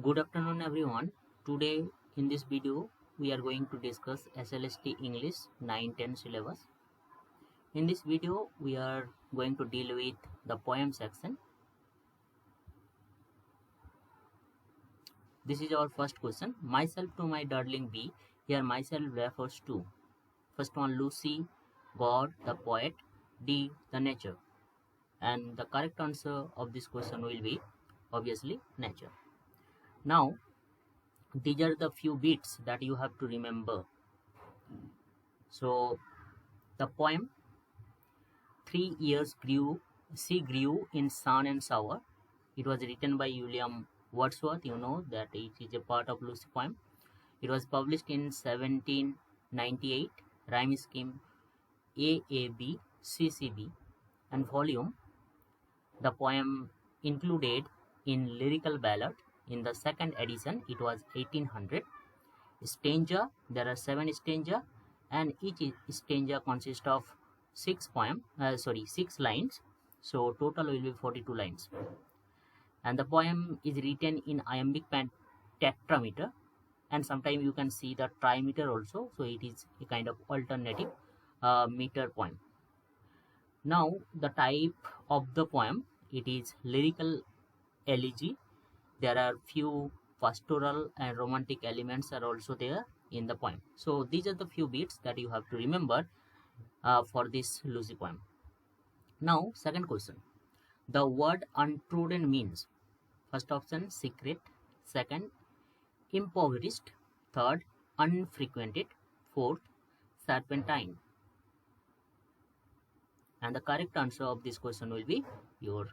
Good afternoon everyone. Today in this video we are going to discuss SLST English 9-10 syllabus. In this video we are going to deal with the poem section. This is our first question. Myself to my darling bee. Here myself refers to first one Lucy, God, the poet, D, the nature. And the correct answer of this question will be obviously nature. Now these are the few bits that you have to remember. So the poem 3 years she grew in sun and shower. It was written by William Wordsworth. You know that it is a part of Lucy poem. It was published in 1798. Rhyme scheme AAB CCB and volume. The poem included in lyrical ballad. In the second edition, it was 1800. Stanza, there are 7 stanza, and each stanza consists of 6 lines. So total will be 42 lines. And the poem is written in iambic tetrameter, and sometimes you can see the trimeter also. So it is a kind of alternative meter poem. Now the type of the poem, it is lyrical elegy. There are few pastoral and romantic elements are also there in the poem. So these are the few bits that you have to remember for this Lucy poem. Now second question. The word untrodden means first option secret, second impoverished, third unfrequented, fourth serpentine. And the correct answer of this question will be your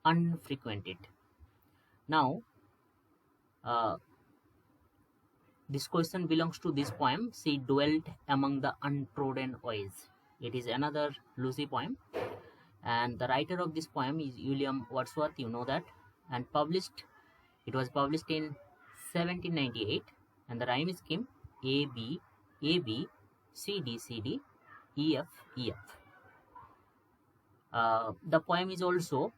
unfrequented. Now this question belongs to this poem. She dwelt among the untrodden ways. It is another Lucy poem, and the writer of this poem is William Wordsworth. You know that, and it was published in 1798, and the rhyme scheme AB AB CD CD EF EF. The poem is also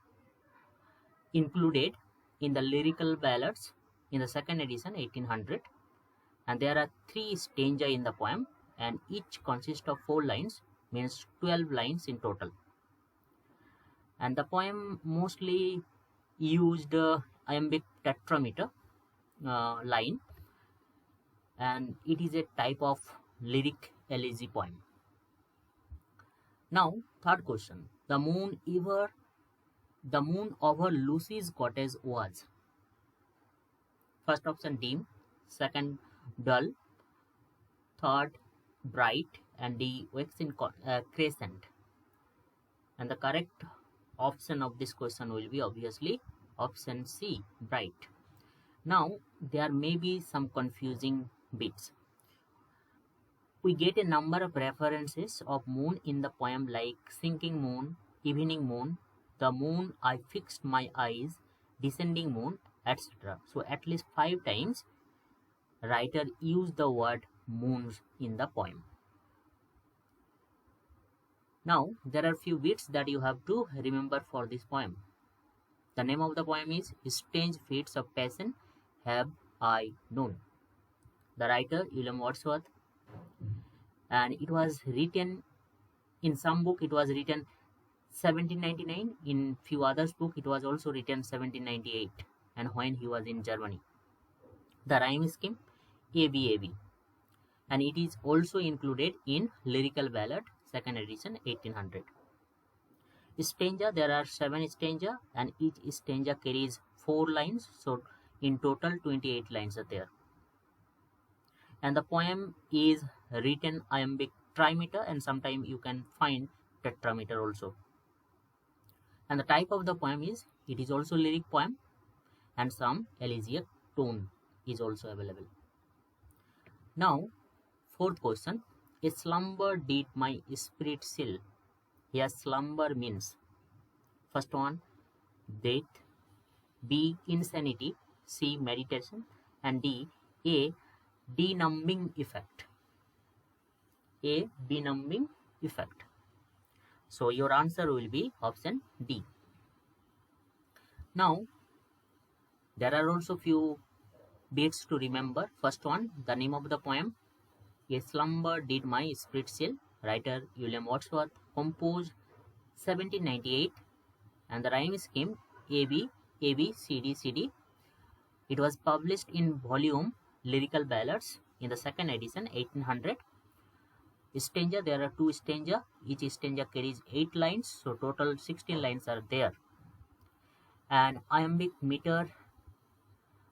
included in the lyrical ballads in the second edition 1800, and there are 3 stanza in the poem, and each consists of 4 lines, means 12 lines in total. And the poem mostly used iambic tetrameter line, and it is a type of lyric elegy poem. Now third question. The moon over Lucy's cottage was first option dim, second dull, third bright, and D waxing crescent. And the correct option of this question will be obviously option C, bright. Now there may be some confusing bits. We get a number of references of moon in the poem, like sinking moon, evening moon, the moon I fixed my eyes, descending moon, etc. So at least 5 times writer used the word moons in the poem. Now there are few bits that you have to remember for this poem. The name of the poem is Strange Feats of Passion Have I Known. The writer William Wordsworth, and it was written in some book, it was written 1799. In few others book it was also written 1798, and when he was in Germany. The rhyme scheme ABAB, and it is also included in lyrical ballad second edition 1800. Stanza, there are 7 stanza, and each stanza carries 4 lines, so in total 28 lines are there. And the poem is written iambic trimeter, and sometimes you can find tetrameter also. And the type of the poem is, it is also lyric poem, and some elegiac tone is also available. Now fourth question. A slumber did my spirit chill. Here slumber means first one death, B insanity, C meditation, and D a benumbing effect. A benumbing effect. So your answer will be option D. Now there are also few bits to remember. First one, the name of the poem, A Slumber Did My Spirit Chill, writer William Wordsworth, composed 1798, and the rhyme scheme AB, AB, CD, CD. It was published in volume Lyrical Ballads in the second edition, 1800. Stanza, there are 2 stanza. Each stanza carries 8 lines, so total 16 lines are there. And iambic meter,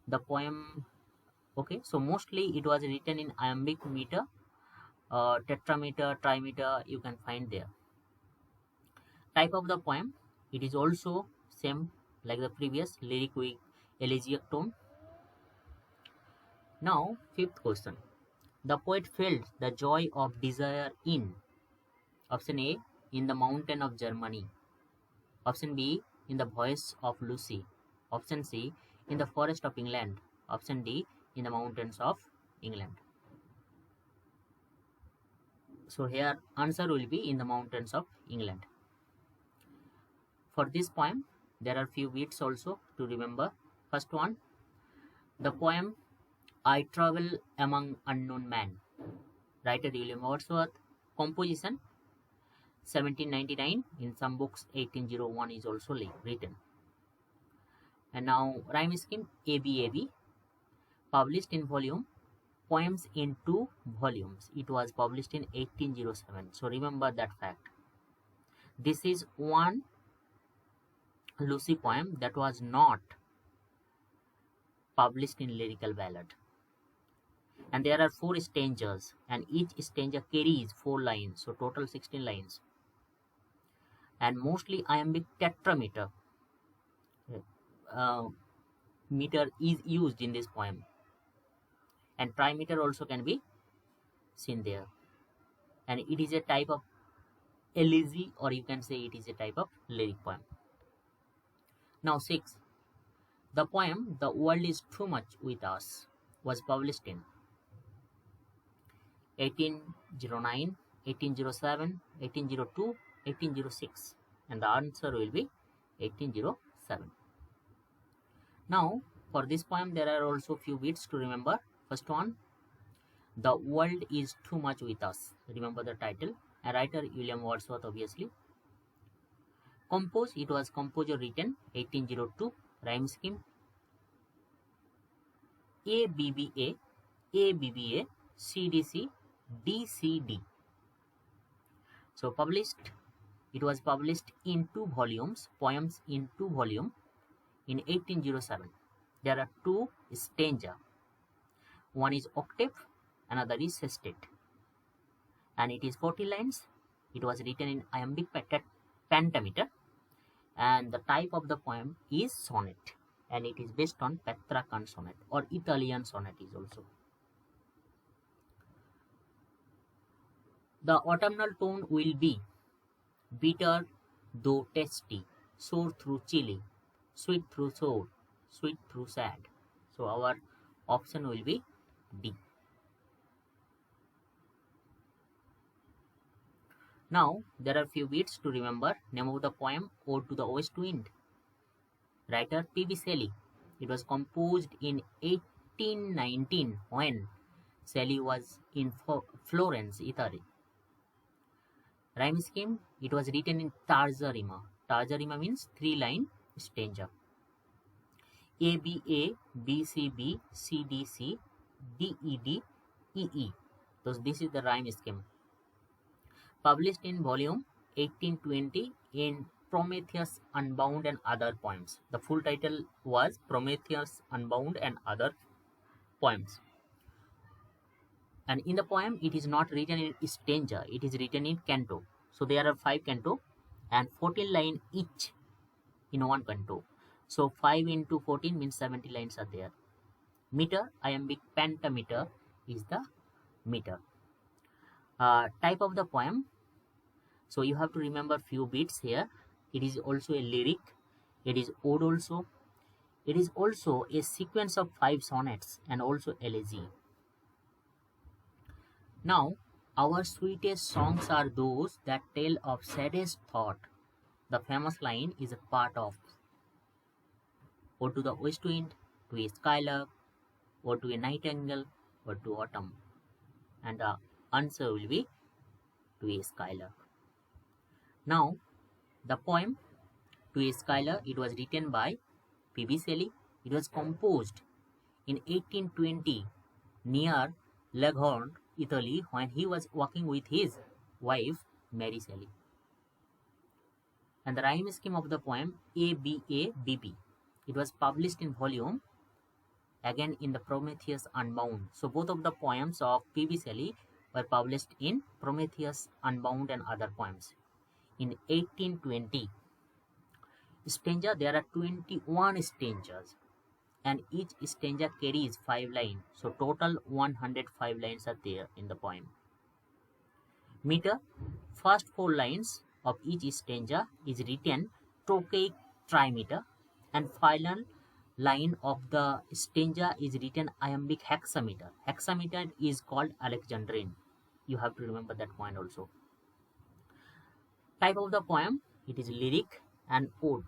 the poem, okay, so mostly it was written in iambic meter, tetrameter, trimeter, you can find there. Type of the poem, it is also same like the previous, lyric with elegiac tone. Now, 5th question. The poet felt the joy of desire in, option A, in the mountain of Germany, option B, in the voice of Lucy, option C, in the forest of England, option D, in the mountains of England. So here answer will be in the mountains of England. For this poem, there are few bits also to remember. First one, the poem I Travel Among Unknown Men, writer William Wordsworth, composition 1799, in some books 1801 is also written. And now rhyme scheme ABAB, published in volume Poems in 2 volumes. It was published in 1807. So remember that fact. This is one Lucy poem that was not published in Lyrical Ballad. And there are 4 stanzas, and each stanza carries 4 lines, so total 16 lines. And mostly iambic tetrameter meter is used in this poem, and trimeter also can be seen there. And it is a type of elegy, or you can say it is a type of lyric poem. Now 6. The poem The World Is Too Much With Us was published in 1809, 1807, 1802, 1806, and the answer will be 1807. Now, for this poem, there are also few bits to remember. First one, The World Is Too Much With Us. Remember the title. A writer William Wordsworth, obviously. Composed, it was composed or written 1802. Rhyme scheme ABBA, ABBA, CDC, DCD. So published, it was published in 2 volumes, Poems in 2 volumes in 1807. There are 2 stanza. One is octave, another is sestet. And it is 40 lines. It was written in iambic pentameter. And the type of the poem is sonnet. And it is based on Petrarchan sonnet, or Italian sonnet is also. The autumnal tone will be bitter though tasty, sour through chilly, sweet through sour, sweet through sad. So our option will be D. Now there are few bits to remember. Name of the poem Ode to the West Wind. Writer P.B. Shelley. It was composed in 1819 when Shelley was in Florence, Italy. Rhyme scheme, it was written in tarza rima. Tarza rima means 3-line stanza. ABA, BCB, CDC, DED, EE. So this is the rhyme scheme. Published in volume 1820 in Prometheus Unbound and Other Poems. The full title was Prometheus Unbound and Other Poems. And in the poem, it is not written in stanza, it is written in canto. So there are 5 canto and 14 lines each in one canto. So 5 into 14 means 70 lines are there. Meter, iambic pentameter is the meter. Type of the poem. So you have to remember few bits here. It is also a lyric. It is ode also. It is also a sequence of 5 sonnets and also elegy. Now, our sweetest songs are those that tell of saddest thought. The famous line is a part of Ode to the West Wind, to a Skylark, Ode to a Nightingale, Ode to Autumn? And the answer will be to a Skylark. Now, the poem To a Skylark, it was written by P.B. Shelley. It was composed in 1820 near Leghorn, Italy, when he was working with his wife Mary Shelley. And the rhyme scheme of the poem ABABB. It was published in volume again in the Prometheus Unbound. So both of the poems of P.B. Shelley were published in Prometheus Unbound and other poems in 1820. Stanza, there are 21 stanzas and each stanza carries 5 lines. So total 105 lines are there in the poem. Meter, first 4 lines of each stanza is written trochaic trimeter and final line of the stanza is written iambic hexameter. Hexameter is called Alexandrine. You have to remember that point also. Type of the poem, it is lyric and ode.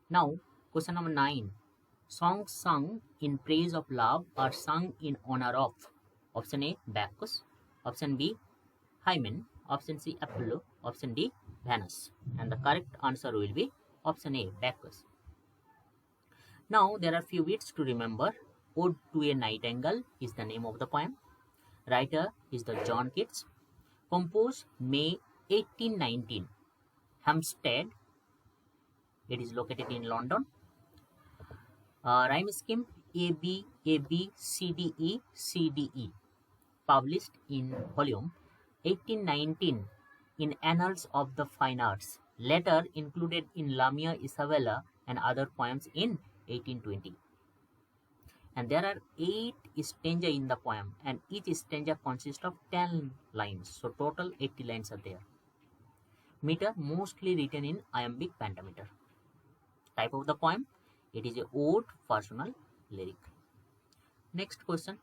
Now, question number 9. Songs sung in praise of love are sung in honor of. Option A, Bacchus. Option B, Hymen. Option C, Apollo. Option D, Venus. And the correct answer will be option A, Bacchus. Now, there are few bits to remember. Ode to a Nightingale is the name of the poem. Writer is the John Keats. Composed May 1819. Hampstead. It is located in London. Rhyme scheme ABABCDE. Published in volume 1819 in Annals of the Fine Arts. Later included in Lamia Isabella and other poems in 1820. And there are 8 stanza in the poem and each stanza consists of 10 lines. So total 80 lines are there. Meter, mostly written in iambic pentameter. Type of the poem, it is a ode, personal, lyric. Next question.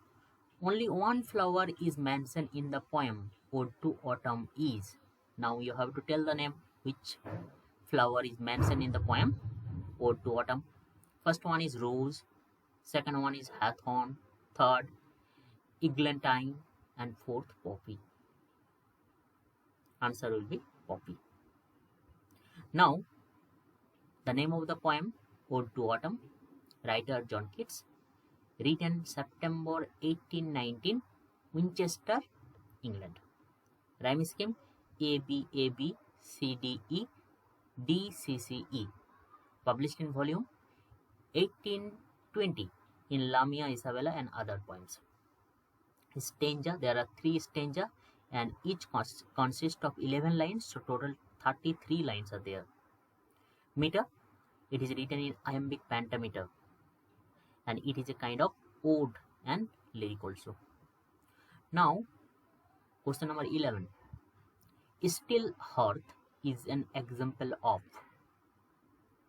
Only one flower is mentioned in the poem Ode to Autumn is. Now you have to tell the name which flower is mentioned in the poem Ode to Autumn. First one is rose, second one is hawthorn, third eglantine, and fourth poppy. Answer will be poppy. Now, the name of the poem Ode to Autumn, writer John Keats, written September 1819, Winchester, England. Rhyme scheme ABABCDE DCCE. Published in volume 1820 in Lamia Isabella and other poems. Stanza, there are 3 stanza and each consists of 11 lines, so total 33 lines are there. Meter, it is written in iambic pentameter and it is a kind of ode and lyric also. Now, question number 11. Still hearth is an example of.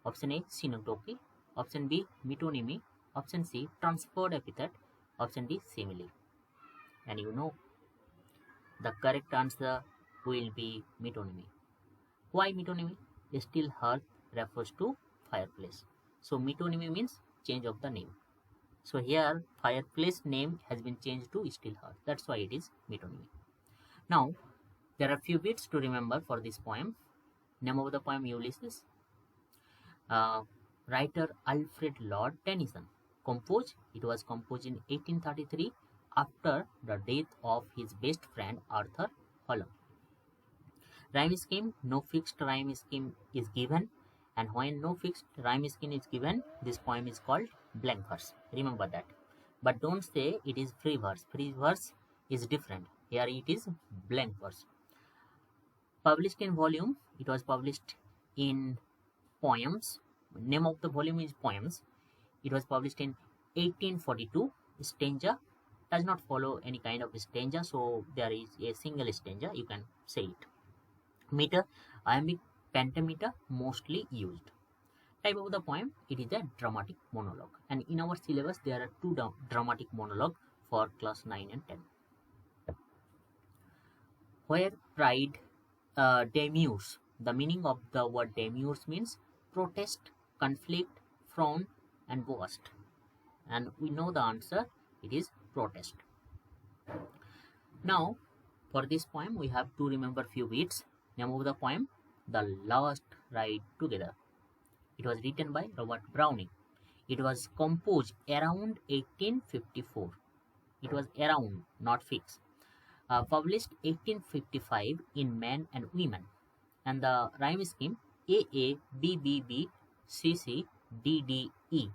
Option A, synecdoche. Option B, metonymy. Option C, transferred epithet. Option D, simile. And you know, the correct answer will be metonymy. Why metonymy? Still hearth refers to fireplace. So metonymy means change of the name. So here fireplace name has been changed to still hearth. That's why it is metonymy. Now, there are few bits to remember for this poem. Name of the poem Ulysses. Writer Alfred Lord Tennyson. Composed, it was composed in 1833 after the death of his best friend Arthur Holland. Rhyme scheme, no fixed rhyme scheme is given, and when no fixed rhyme scheme is given, this poem is called blank verse. Remember that. But don't say it is free verse. Free verse is different. Here it is blank verse. Published in volume, it was published in poems. Name of the volume is Poems. It was published in 1842. Stanza does not follow any kind of stanza, so there is a single stanza, you can say it. Meter, iambic pentameter mostly used. Type of the poem, it is a dramatic monologue, and in our syllabus there are 2 dramatic monologue for class 9 and 10. Where pride demurs. The meaning of the word demurs means protest, conflict, frown, and boast. and we know the answer, it is protest. Now for this poem we have to remember few bits. Name of the poem, The Last Ride Together. It was written by Robert Browning. It was composed around 1854. It was around, not fixed. Published 1855 in Men and Women. And the rhyme scheme AA, BBB, CC, DDE.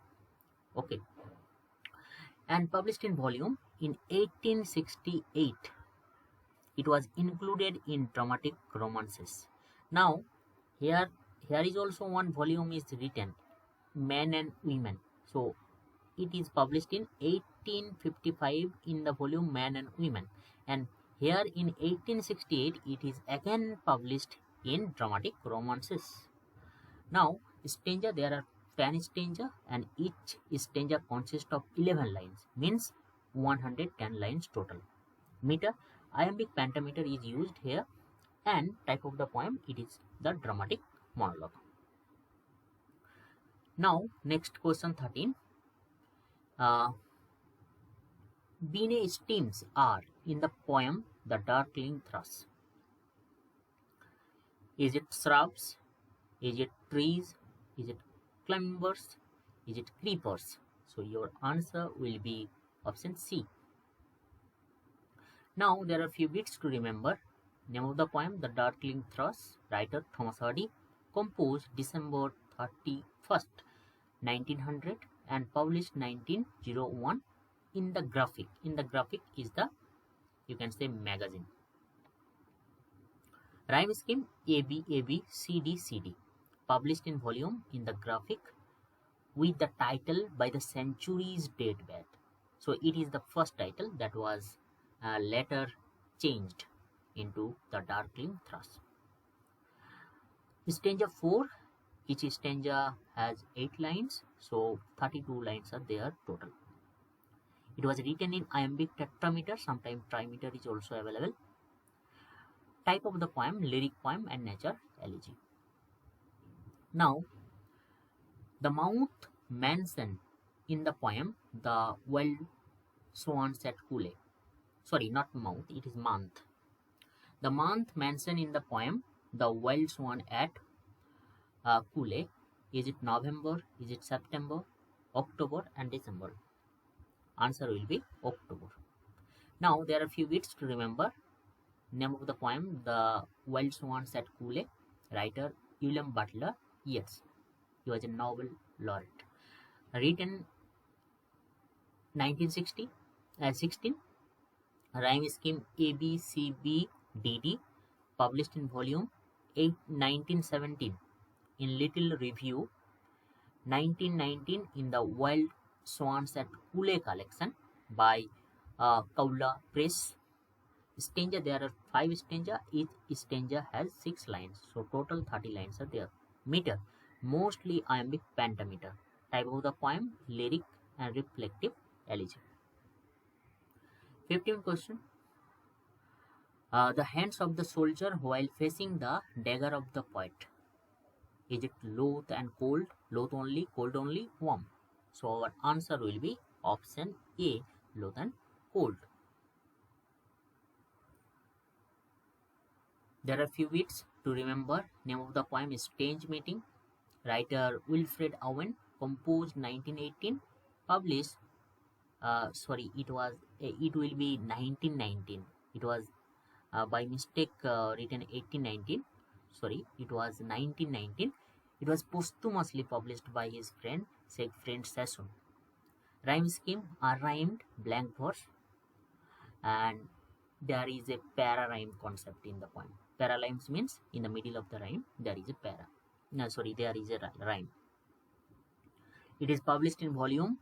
Okay. And published in volume in 1868. It was included in dramatic romances. Now, here is also one volume is written, Men and Women. So, it is published in 1855 in the volume Man and Women. And here in 1868, it is again published in dramatic romances. Now, stanza, there are 10 stanza and each stanza consists of 11 lines, means 110 lines total. Meter, iambic pentameter is used here, and type of the poem, it is the dramatic monologue. Now, next question 13. Bine stems are in the poem The Darkling Thrush. Is it shrubs? Is it trees? Is it climbers? Is it creepers? So your answer will be option C. Now there are few bits to remember. Name of the poem, The Darkling Thrush, writer Thomas Hardy, composed December 31st, 1900 and published 1901 in the Graphic. In the Graphic is the, you can say, magazine. Rhyme scheme AB, AB, CD, CD. Published in volume in the Graphic with the title By the Century's Deathbed. So it is the first title that was later changed into The Darkling Thrush. Stanza 4, each stanza has 8 lines, so 32 lines are there total. It was written in iambic tetrameter, sometimes trimeter is also available. Type of the poem, lyric poem and nature elegy. Now, the mouth mentioned in the poem, the wild swans at Coole. Sorry, not mouth, it is month. The month mentioned in the poem, the wild swan at Coole. Is it November? Is it September, October and December? Answer will be October. Now there are a few bits to remember. Name of the poem, The Wild Swans at Coole, writer William Butler Yeats. He was a Nobel laureate. Written 1916. Rhyme scheme ABCBDD. Published in volume 8, 1917 in Little Review, 1919 in the Wild Swans at Coole collection by Coole Press. Stanza, there are 5 stanza. Each stanza has 6 lines, so total 30 lines are there. Meter, mostly iambic pentameter. Type of the poem, lyric and reflective elegy. 15th question. The hands of the soldier while facing the dagger of the poet. Is it loath and cold? Loath only, cold only, warm. So our answer will be option A, loath and cold. There are few bits to remember. Name of the poem is Strange Meeting. Writer Wilfred Owen, composed 1918, published. It will be 1919. It was by mistake written 1819. Sorry, it was 1919. It was posthumously published by his friend Sassoon. Rhyme scheme, unrhymed blank verse, and there is a para rhyme concept in the poem. Para rhymes means in the middle of the rhyme there is a para. No, sorry, there is a rhyme. It is published in volumes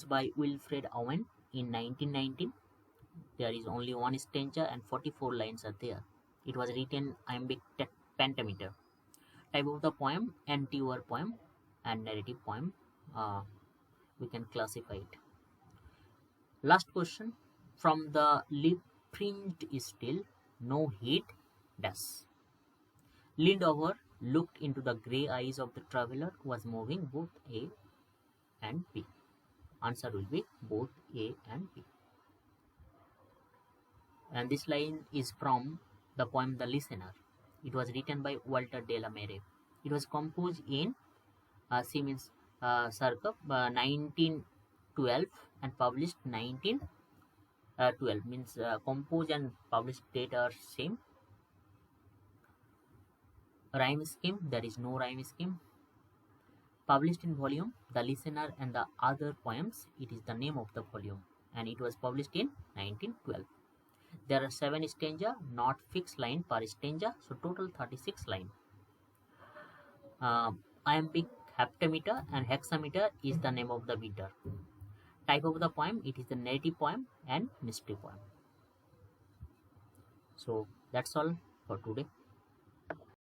by Wilfred Owen in 1919. There is only 1 stanza and 44 lines are there. It was written iambic pentameter. Type of the poem, anti-war poem and narrative poem. We can classify it. Last question. From the lip fringed still, no heat does. Leaned over, looked into the grey eyes of the traveller who was moving both A and B. Answer will be both A and B. And this line is from the poem The Listener. It was written by Walter de la Mare. It was composed in circa 1912 and published 1912. Means composed and published date are same. Rhyme scheme, there is no rhyme scheme. Published in volume, The Listener and the Other Poems. It is the name of the volume, and it was published in 1912. There are 7 stanza, not fixed line per stanza, so total 36 line. Iambic heptameter and hexameter is the name of the meter. Type of the poem, it is the narrative poem and mystery poem. So that's all for today.